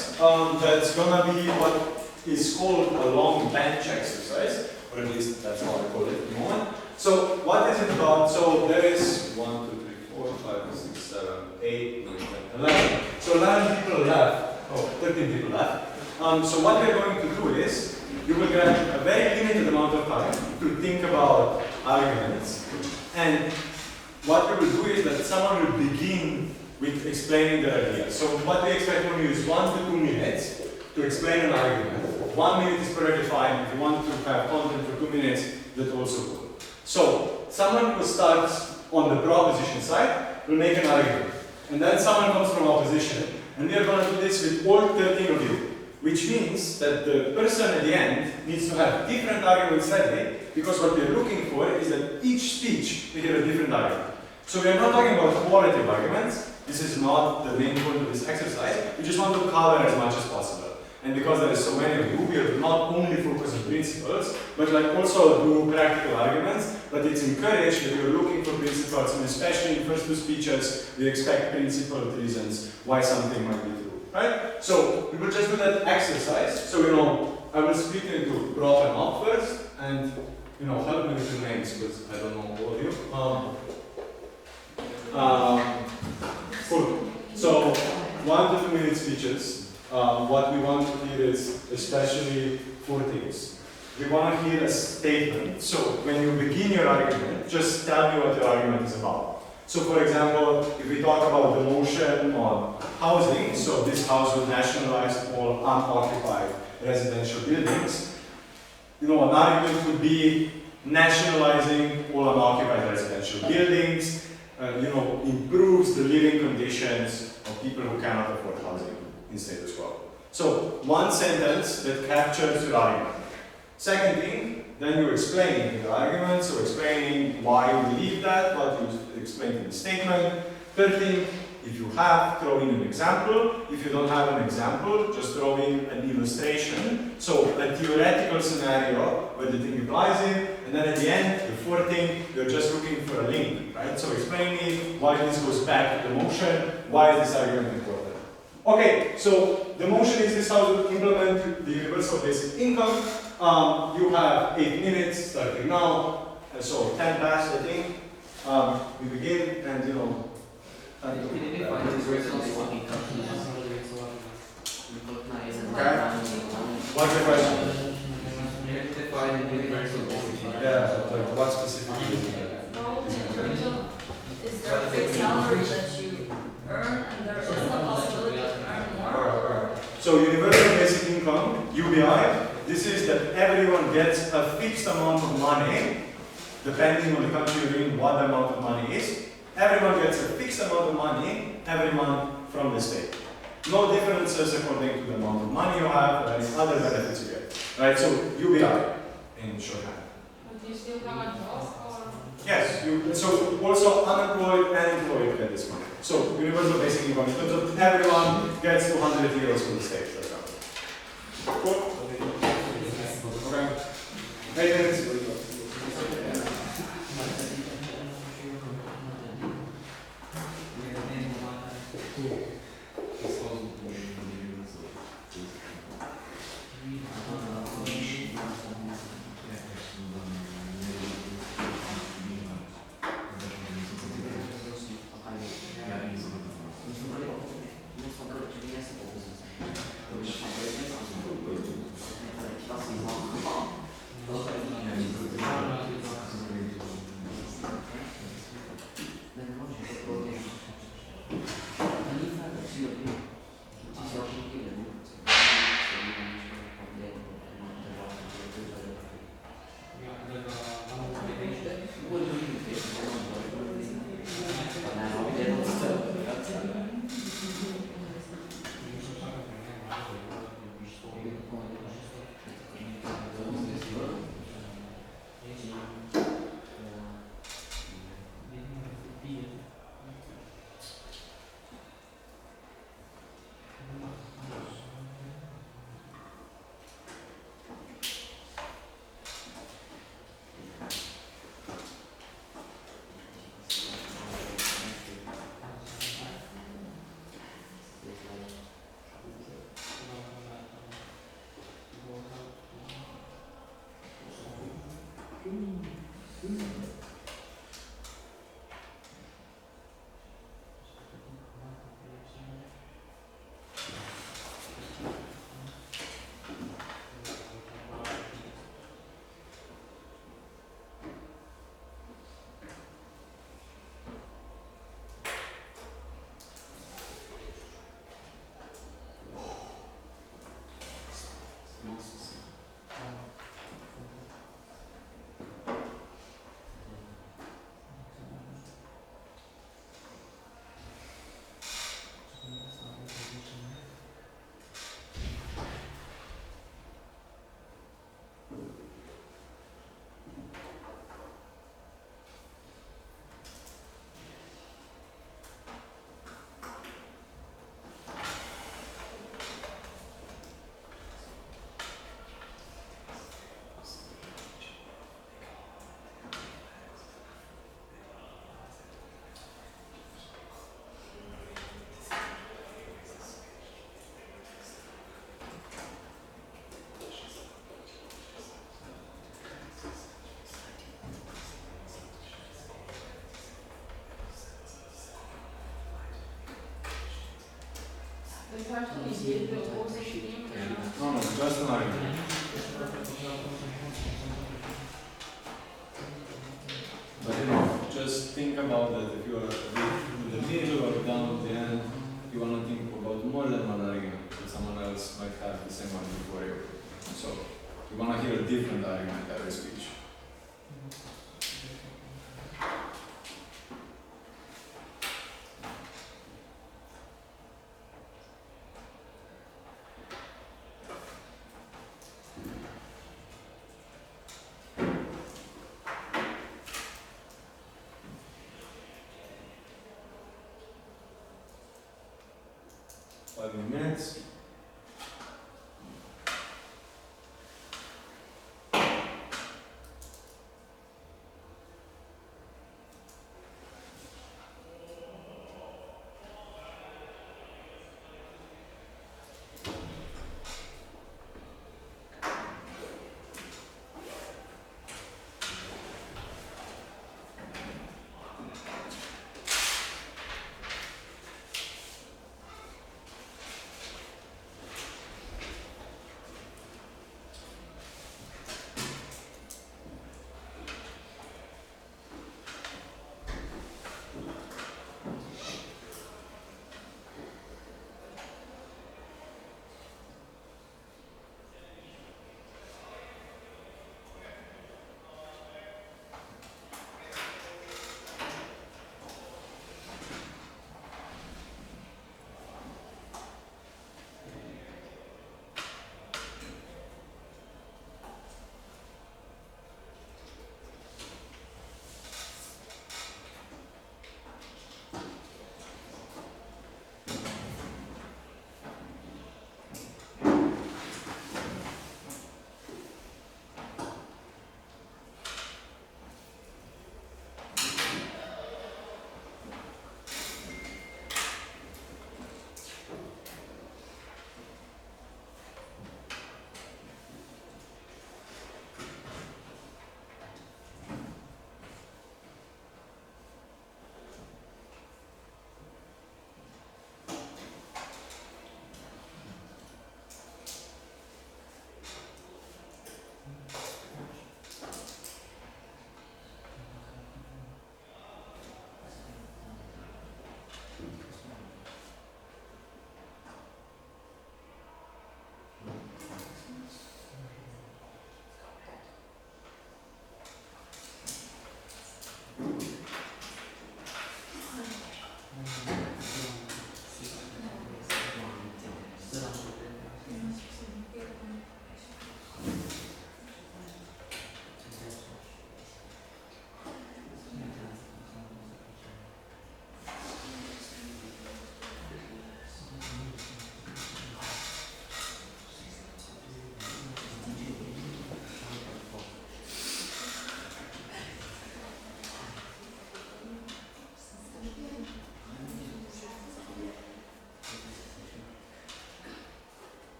exercise that's gonna be what is called a long bench exercise, or at least that's how I call it at the moment. So what is it about? So there is 1, 2, 3, 4, 5, 6, 7, 8, 9, 10, 11. So 11 people left. Oh, 13 people left. So what we are going to do is you will get a very limited amount of time to think about arguments, and what we will do is that someone will begin with explaining the idea. So what we expect from you is 1 to 2 minutes to explain an argument. 1 minute is perfectly fine. If you want to have content for 2 minutes, that's also good. So someone who starts on the proposition side will make an argument, and then someone comes from opposition, and we are going to do this with all 13 of you. Which means that the person at the end needs to have different arguments ready, because what we are looking for is that each speech we have a different argument. So we are not talking about quality of arguments. This is not the main point of this exercise. We just want to cover as much as possible. And because there are so many of you, we are not only focused on principles, but like also do practical arguments. But it's encouraged that you're looking for principles, and especially in first two speeches, we expect principled reasons why something might be true. Right? So we will just do that exercise. So I will split it into prof and op first, and help me with the names because I don't know all of you. Cool. So 1 to 2 minute speeches. What we want to hear is especially 4 things. We want to hear a statement. So when you begin your argument, just tell me what your argument is about. So for example, if we talk about the motion on housing, so this house will nationalize all unoccupied residential buildings. An argument would be nationalizing all unoccupied residential buildings, improves the living conditions of people who cannot afford housing in status quo. So one sentence that captures your argument. Second thing, then you explain the argument, so explaining why you believe that, what you explained in the statement. Third thing, if you have, throw in an example. If you don't have an example, just throw in an illustration. So a theoretical scenario where the thing applies in, and then at the end, the fourth thing, you're just looking for a link, right? So explaining why this goes back to the motion, why is this argument important. Okay, so the motion is this how to implement the universal basic income. You have 8 minutes starting now, so 10 past, I think. We begin, and okay. What's the question? Yeah, like what specifically? Is there a fixed salary that you earn, and there is a possibility to earn more? So universal basic income, UBI, this is that everyone gets a fixed amount of money, depending on the country you're in, what the amount of money is. Everyone gets a fixed amount of money every month from the state. No differences according to the amount of money you have or any other benefits you get. Right? So UBI in shorthand. But you still come at cost, or? Yes, so also unemployed and employed get this money. So universal basic income in terms of everyone gets 200 euros from the state, for example. Cool. Okay. 8 minutes. the opposite team. No, no, just an argument. But you know, just think about that if you are in the middle or down at the end, you want to think about more than one argument, that someone else might have the same one before you. So you want to hear a different argument every speech. 5 minutes.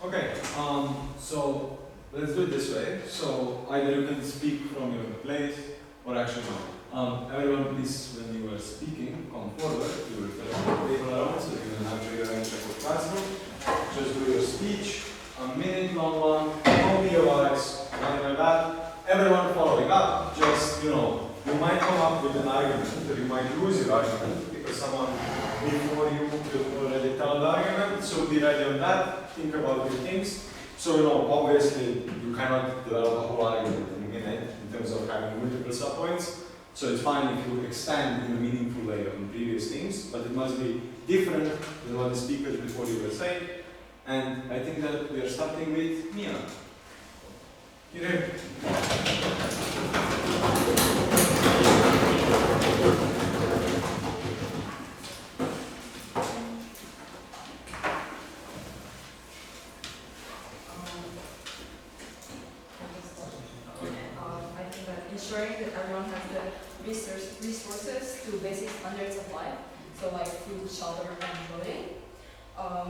Okay, so let's do it this way. So either you can speak from your place, or actually no. Everyone, please, when you are speaking, come forward. You will turn the table around so you can have your range of the classroom. Just do your speech, a minute long one, don't be your eyes, nothing like that. Everyone following up, just, you know, you might come up with an argument, or you might lose your argument because someone before you will already tell the argument, so be ready on that, think about your things. So, you know, obviously you cannot develop a whole argument in a minute in terms of having multiple subpoints. So it's fine if you extend in a meaningful way on previous things, but it must be different than what the speakers before you were saying. And I think that we are starting with Mia. Here. ensuring that everyone has the resources to basic standards of life, so like food, shelter, and clothing,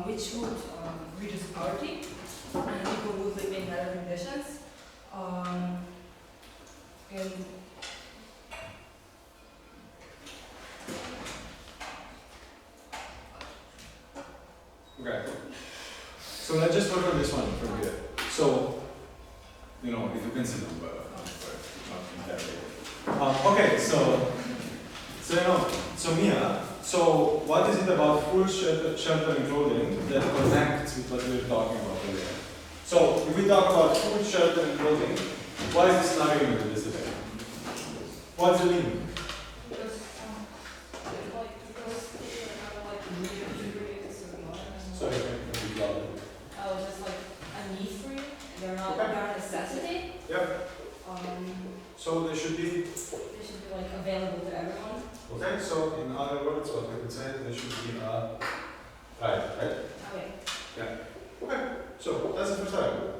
which would reduce poverty, and people would live in better conditions. And okay. So let's just work on this one from here. So, you know, if you can see them, but not that big. Okay, so you know, so Mia, so what is it about food, shelter and clothing that connects with what we were talking about earlier? So if we talk about food, shelter and clothing, why is this not argument with this debate? What's the link? Sorry, can you be louder? Oh, just like a need for you. They're not a necessity. Yep. So they should be Like available to everyone. okay. So in other words, what we could say, they should be right, right? Okay. Yeah. Okay. So that's the first argument.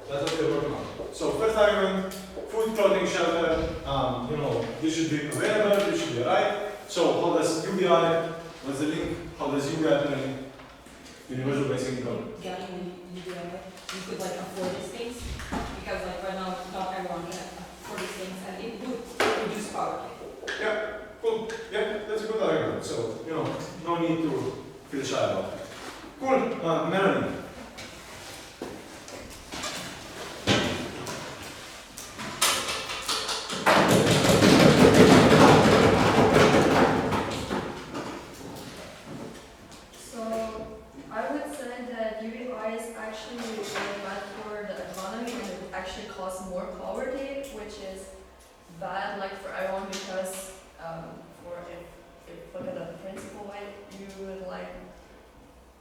That's what we're working on. So first argument, food, clothing, shelter. You know, this should be available. This should be right. So how does UBI? What's the link? How does UBI bring universal basic income? Getting you could like afford these things because like right now not everyone can afford these things and it would reduce poverty. Yeah, cool. Yeah, that's a good argument. So, you know, no need to feel shy about it. Cool. Melanie. So I would say that UBI is actually really bad for the economy and it actually causes more poverty, which is bad like for everyone because for if look at the principal way, you would like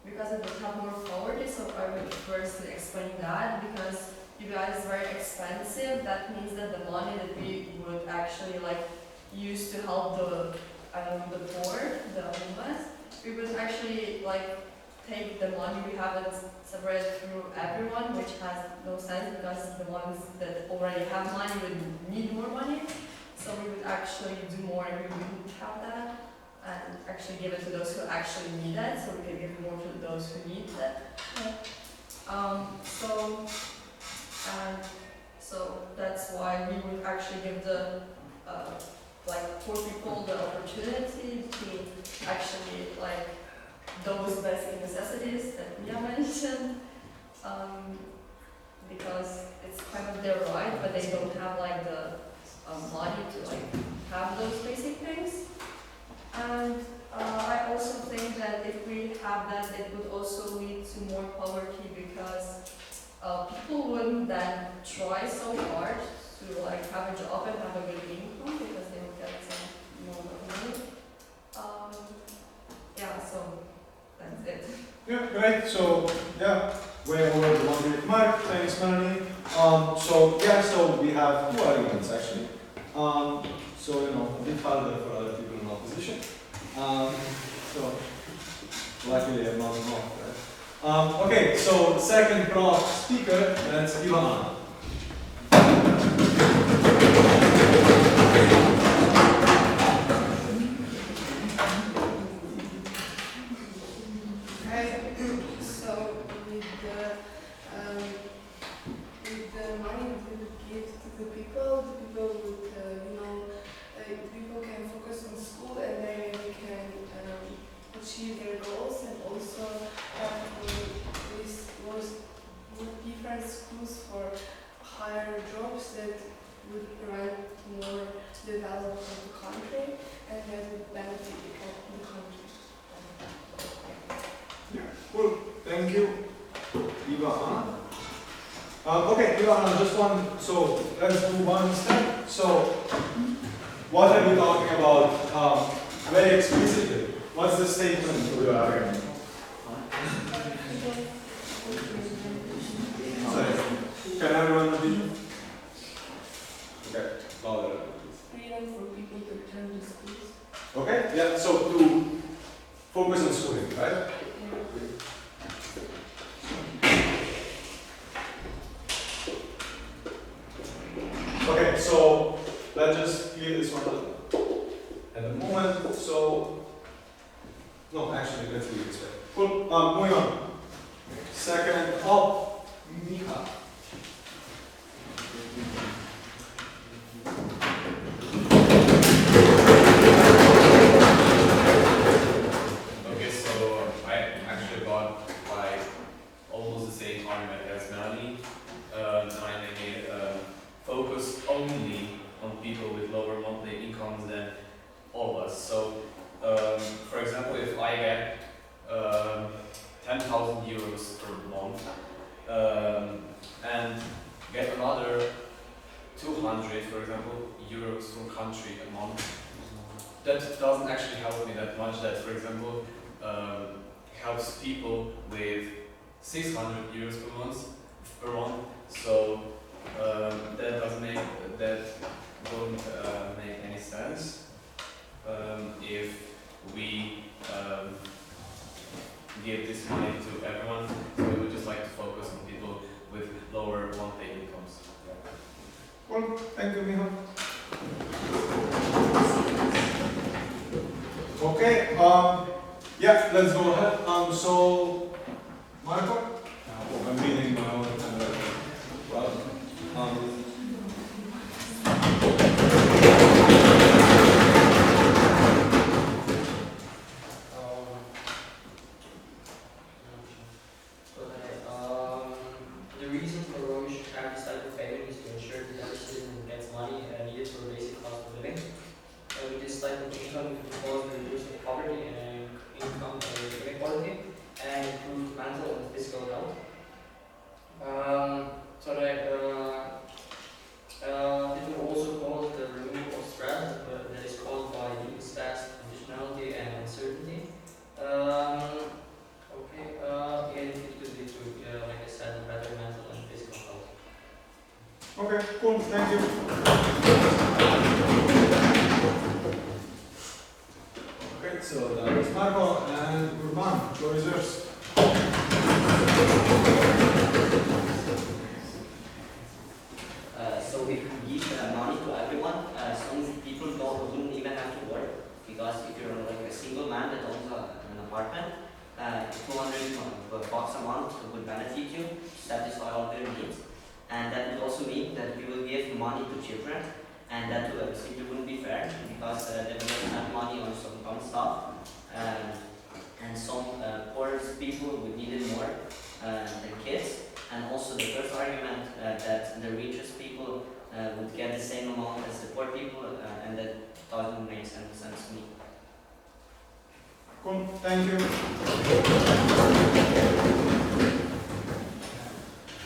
because it would have more poverty. So I would first explain that because you guys is very expensive. That means that the money that we would actually like use to help the poor, the homeless, we would actually like take the money we have and separate through everyone, which has no sense because the ones that already have money would need more money. So we would actually do more and we wouldn't have that and actually give it to those who actually need it. So we could give more to those who need it. So that's why we would actually give the like poor people the opportunity to actually like those basic necessities that Mia mentioned, because it's kind of their right, but they don't have like the money to like have those basic things. And I also think that if we have that, it would also lead to more poverty because people wouldn't then try so hard to like have a job and have a good income because they would get some more money. Yeah, so that's it. Yeah, great. So yeah, way over the 1 minute mark. Thanks, Melanie. So we have two arguments actually. So you know, a bit harder for other people in opposition. So luckily I'm not wrong, right? Okay, so second prof speaker, that's Ivana. achieve their goals and also with different schools for higher jobs that would provide more development of the country and that would benefit the country. Yeah, cool. Thank you, Ivana. Okay, Ivana, just one. So let's do one step. So what are we talking about very explicitly? What's the statement of your argument? Sorry, can everyone repeat? Okay, louder. Freedom for people to return to schools. Okay, yeah, so to focus on schooling, right? Okay, so moving on. Second, oh, Micha. Okay, so I actually got like almost the same argument as Melanie. I made focus only on people with lower monthly incomes than all of us. So, for example, if I get 10,000 euros per month and get another 200, for example, euros per country a month, that doesn't actually help me that much. That, for example, helps people with 600 euros per month. So that doesn't make any sense if we give this money to everyone. So we would just like to focus on people with lower monthly incomes. Well, thank you, Micha. Okay, yeah, let's go ahead. So, Marco? I'm reading my own handwriting. Well, the reason for why we should have this type of payment is to ensure that every citizen gets money needed for a basic cost of living. With this type of income, it causes the reduction of poverty and income inequality and improve mental and physical health. It will also cause the removal of stress that is caused by the stress, conditionality, and uncertainty. And it could lead to, like I said, better mental and physical health. okay, cool, thank you. Okay, so that is Marco and Urban. Floor is yours. So if we give money to everyone, some people wouldn't even have to work, because if you're like a single man that owns an apartment, 200 bucks a month would benefit you to satisfy all their needs, and that would also mean that we will give money to children, and that simply wouldn't be fair, because they will spend money on some stuff, and some poorer people would need it more than kids. And also the first argument that the richest people would get the same amount as the poor people, and that doesn't make sense to me. Cool, thank you.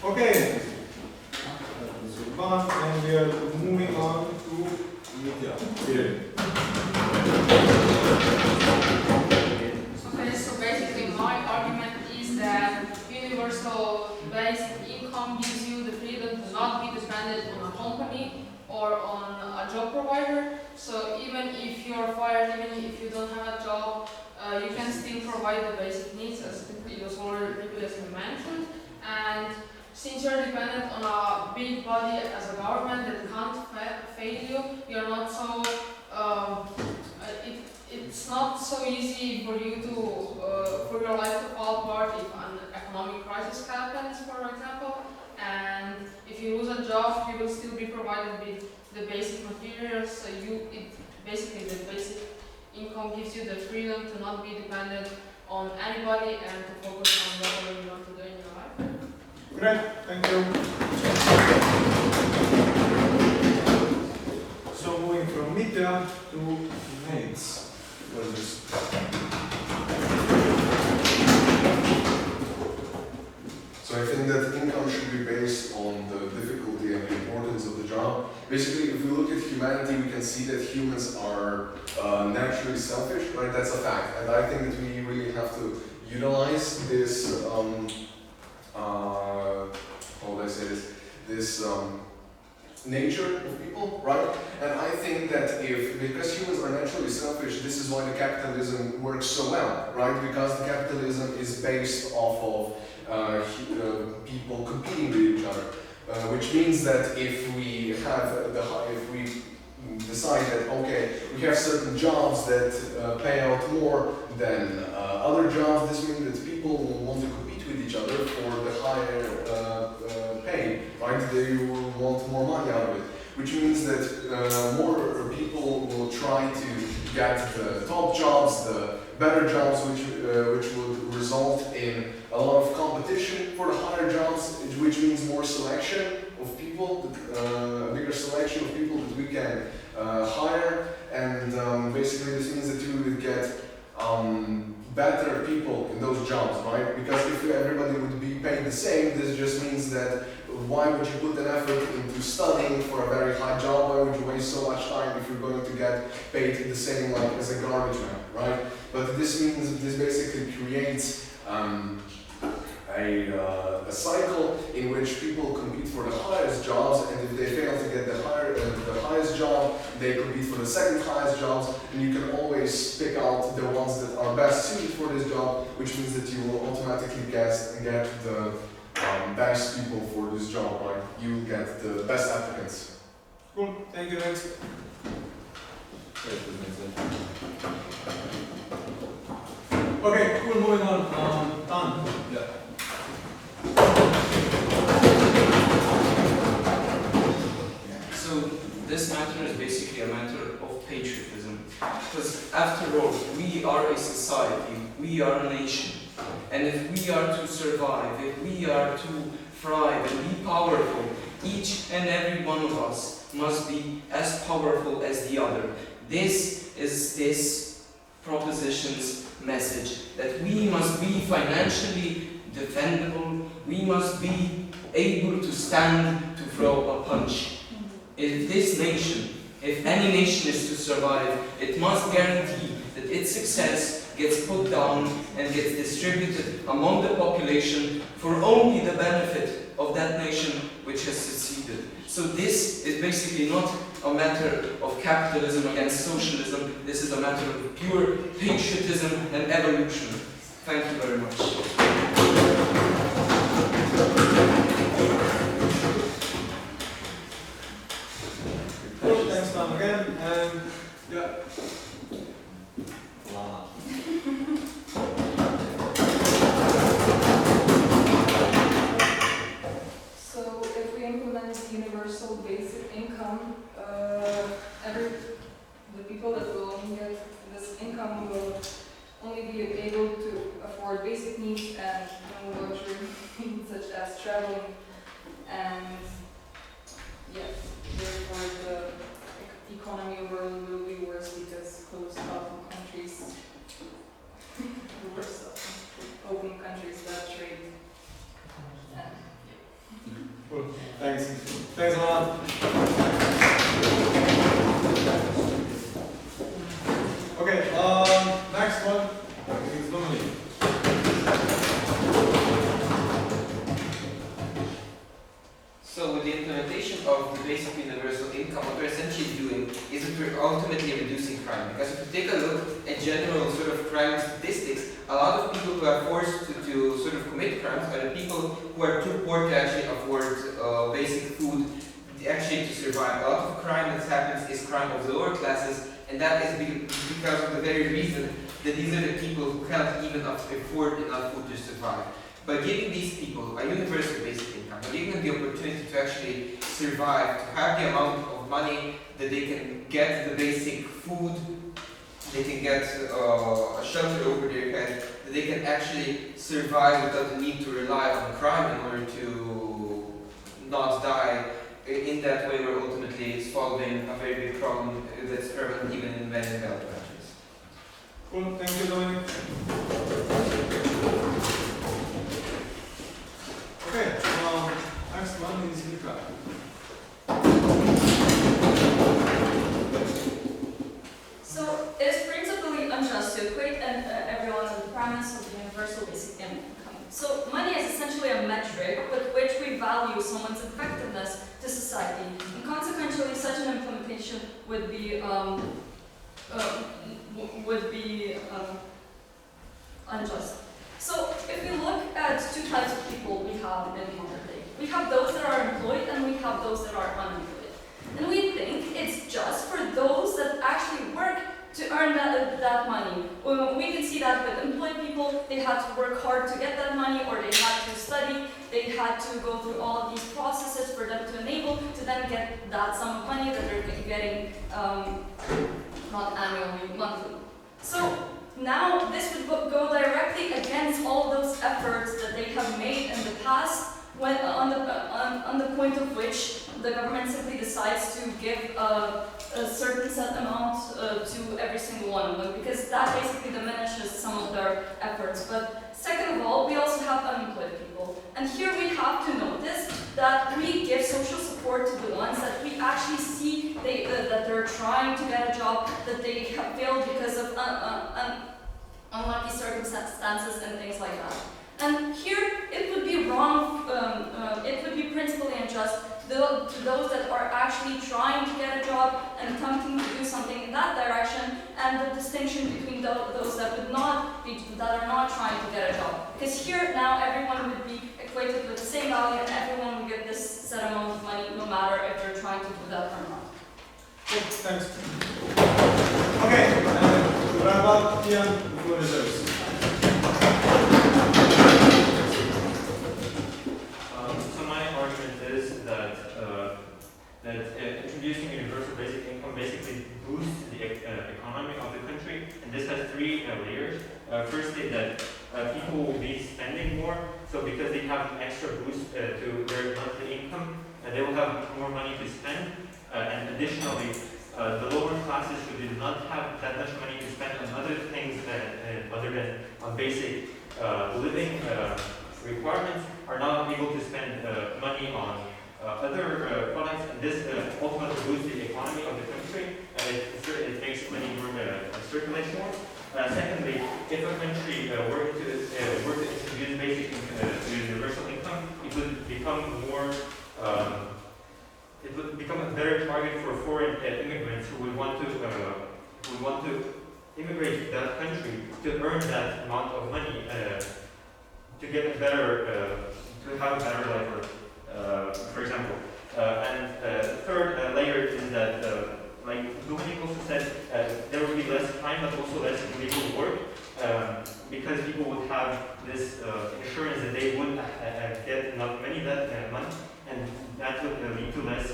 Okay, Urban, and we are moving on to media. Here. Okay, so basically my argument is that universal basic income gives you the freedom to not be dependent on a company or on a job provider. So even if you're fired, even if you don't have a job, you can still provide the basic needs, as it was already previously mentioned. And since you're dependent on a big body as a government that can't fail you, you're not so it's not so easy for you to for your life to fall apart if an economic crisis happens, for example. And if you lose a job, you will still be provided with the basic materials. So basically the basic income gives you the freedom to not be dependent on anybody and to focus on whatever you want to do in your life. Great, thank you. So moving from media to mates. What is this? So I think that income should be based on the difficulty and the importance of the job. Basically, if we look at humanity, we can see that humans are naturally selfish, right? That's a fact. And I think that we really have to utilize this, how would I say this nature of people, right? And I think that because humans are naturally selfish, this is why the capitalism works so well, right? Because the capitalism is based off of people competing with each other, which means that if we decide that, okay, we have certain jobs that pay out more than other jobs, this means that people people will want to compete with each other for the higher pay, right? They will want more money out of it, which means that more people will try to get the top jobs, the better jobs, which would result in a lot of competition for the higher jobs, which means more selection of people, a bigger selection of people that we can hire, and basically this means that we would get better people in those jobs, right? Because if everybody would be paid the same, this just means that why would you put an effort into studying for a very high job? Why would you waste so much time if you're going to get paid the same like as a garbage man, right? But this means, this basically creates a cycle in which people compete for the highest jobs, and if they fail to get the highest job, they compete for the second highest jobs, and you can always pick out the ones that are best suited for this job, which means that you will automatically get the best people for this job, right? You will get the best applicants. Cool, thank you, next. Okay, cool, moving on. Tan. Yeah. So this matter is basically a matter of patriotism, because after all, we are a society, we are a nation, and if we are to survive, if we are to thrive and be powerful, each and every one of us must be as powerful as the other. This is this proposition's message, that we must be financially defendable, we must be able to stand to throw a punch. If this nation, if any nation is to survive, it must guarantee that its success gets put down and gets distributed among the population for only the benefit of that nation which has succeeded. So this is basically not a matter of capitalism against socialism, this is a matter of pure patriotism and evolution. Thank you very much. Cool, thanks Tom again, and yeah. So if we implement universal basic income, the people that will get this income will only be able to afford basic needs and non-luxury needs such as traveling, and yes, therefore the economy overall will be worse because closed off countries, worse open countries that trade. Cool, thanks. Thanks a lot. Okay, next one. I think it's Dominique. So with the implementation of the basic universal income, what we're essentially doing is that we're ultimately reducing crime. Because if you take a look at general sort of crime statistics, a lot of people who are forced to sort of commit crimes are the people who are too poor to actually afford basic food, actually to survive. A lot of crime that happens is crime of the lower classes, and that is because of the very reason that these are the people who can't even afford enough food to survive. By giving these people a universal basic income, by giving them the opportunity to actually survive, to have the amount of money that they can get the basic food, they can get a shelter over their head, that they can actually survive without the need to rely on crime in order to not die. In that way, we're ultimately solving a very big problem that's prevalent even in many developed countries. Cool, thank you, Dominic. Okay, next one is Mika. So it is principally unjust to equate everyone on the premise of the universal basic income. So money is essentially a metric with which we value someone's effectiveness to society, and consequently, such an implementation would be unjust. So if we look at two types of people we have in modern day, we have those that are employed and we have those that are unemployed. And we think it's just for those that actually work to earn that money. We can see that with employed people, they had to work hard to get that money, or they had to study, they had to go through all of these processes for them to enable to then get that sum of money that they're getting not annually, monthly. So now this would go directly against all those efforts that they have made in the past, when, on the point of which the government simply decides to give a certain set amount to every single one of them, because that basically diminishes some of their efforts. But second of all, we also have unemployed people. And here we have to notice that we give social support to the ones that we actually see that they're trying to get a job, that they have failed because of unlucky circumstances and things like that. And here, it would be wrong, it would be principally unjust to those that are actually trying to get a job and attempting to do something in that direction, and the distinction between those that would not be, that are not trying to get a job. Because here now everyone would be equated with the same value, and everyone would get this set amount of money, no matter if they're trying to do that or not. Okay, thanks. Okay, to wrap up, Ian, the floor is yours. So my argument is that introducing universal basic income basically boosts the economy of the country, and this has three layers. Firstly, that people will be spending more, so because they have an extra boost to their monthly income, they will have more money to spend, and additionally, the lower classes who did not have that much money to spend on other things other than on basic living requirements are now able to spend money on other products, and this ultimately boosts the economy of the country, and it makes money circulate more. Secondly, if a country were to introduce basic universal income, it would become more it would become a better target for foreign immigrants who would want to immigrate to that country to earn that amount of money to get a better to have a better life, for example. And the third layer is that, like Dominic also said, there would be less crime, but also less illegal work, because people would have this insurance that they wouldn't get enough money that month, and that would lead to less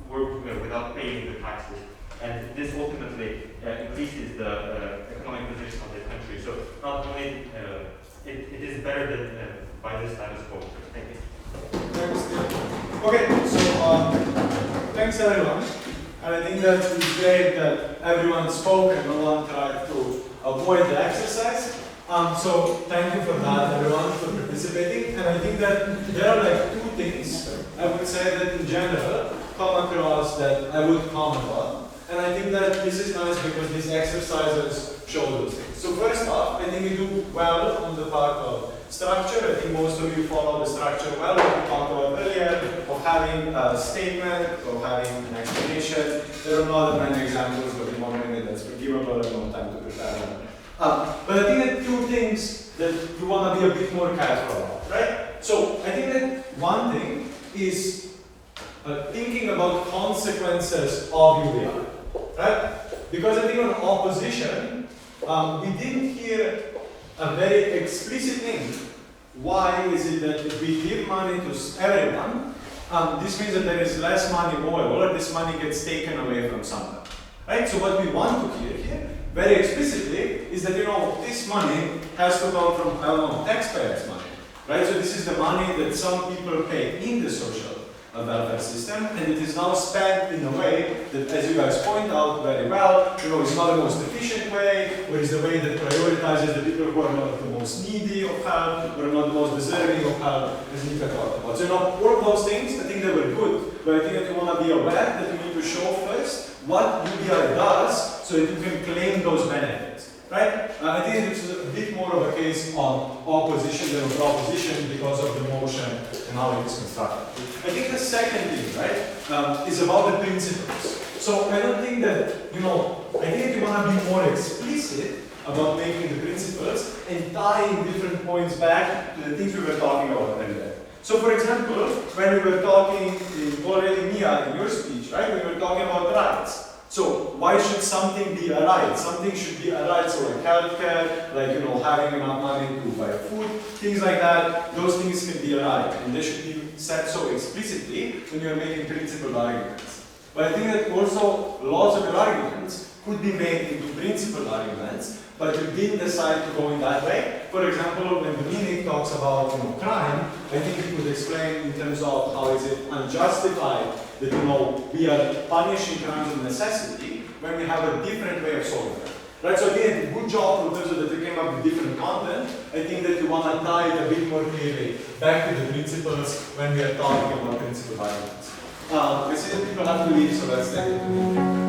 work without paying the taxes. And this ultimately increases the economic position of the country. So not only it is better than by the status quo. Thank you. Thanks. Okay, so thanks everyone. And I think that it's great that everyone spoke and no one tried to avoid the exercise. So thank you for that, everyone, for participating. And I think that there are like two things I would say that in general come across that I would comment on. And I think that this is nice because these exercises show those things. So first off, I think we do well on the part of structure. I think most of you follow the structure well, what we talked about earlier, of having a statement, of having an explanation. There are not many examples, but in 1 minute that's forgivable and no time to prepare them. But I think that two things that you want to be a bit more careful about, right? So I think that one thing is thinking about consequences of UBI, right? Because I think on opposition, we didn't hear a very explicit thing. Why is it that if we give money to everyone, this means that there is less money available, or this money gets taken away from someone, right? So what we want to hear here, very explicitly, is that, you know, this money has to come from, I don't know, taxpayers' money, right? So this is the money that some people pay in the social welfare system, and it is now spent in a way that, as you guys point out very well, you know, is not the most efficient way, or is the way that prioritizes the people who are not the most needy of help, or not the most deserving of help, as Nika talked about. So, you know, all of those things, I think they were good, but I think that you want to be aware that you need to show first what UBI does so that you can claim those benefits, right? I think this is a bit more of a case on opposition than proposition because of the motion and how it is constructed. I think the second thing, right, is about the principles. So I don't think that, you know, I think that you want to be more explicit about making the principles and tying different points back to the things we were talking about earlier. So for example, when we were talking already, Mia, in your speech, right, we were talking about rights. So why should something be a right? Something should be a right, so like healthcare, like, you know, having enough money to buy food, things like that, those things can be a right, and they should be said so explicitly when you're making principled arguments. But I think that also lots of your arguments could be made into principled arguments, but you didn't decide to go in that way. For example, when Dominic talks about, you know, crime, I think he could explain in terms of how is it unjustified that, you know, we are punishing crimes of necessity when we have a different way of solving them. Right, so again, good job in terms of that you came up with different content. I think that you want to tie it a bit more clearly back to the principles when we are talking about principled arguments. I see that people have to leave, so let's take it.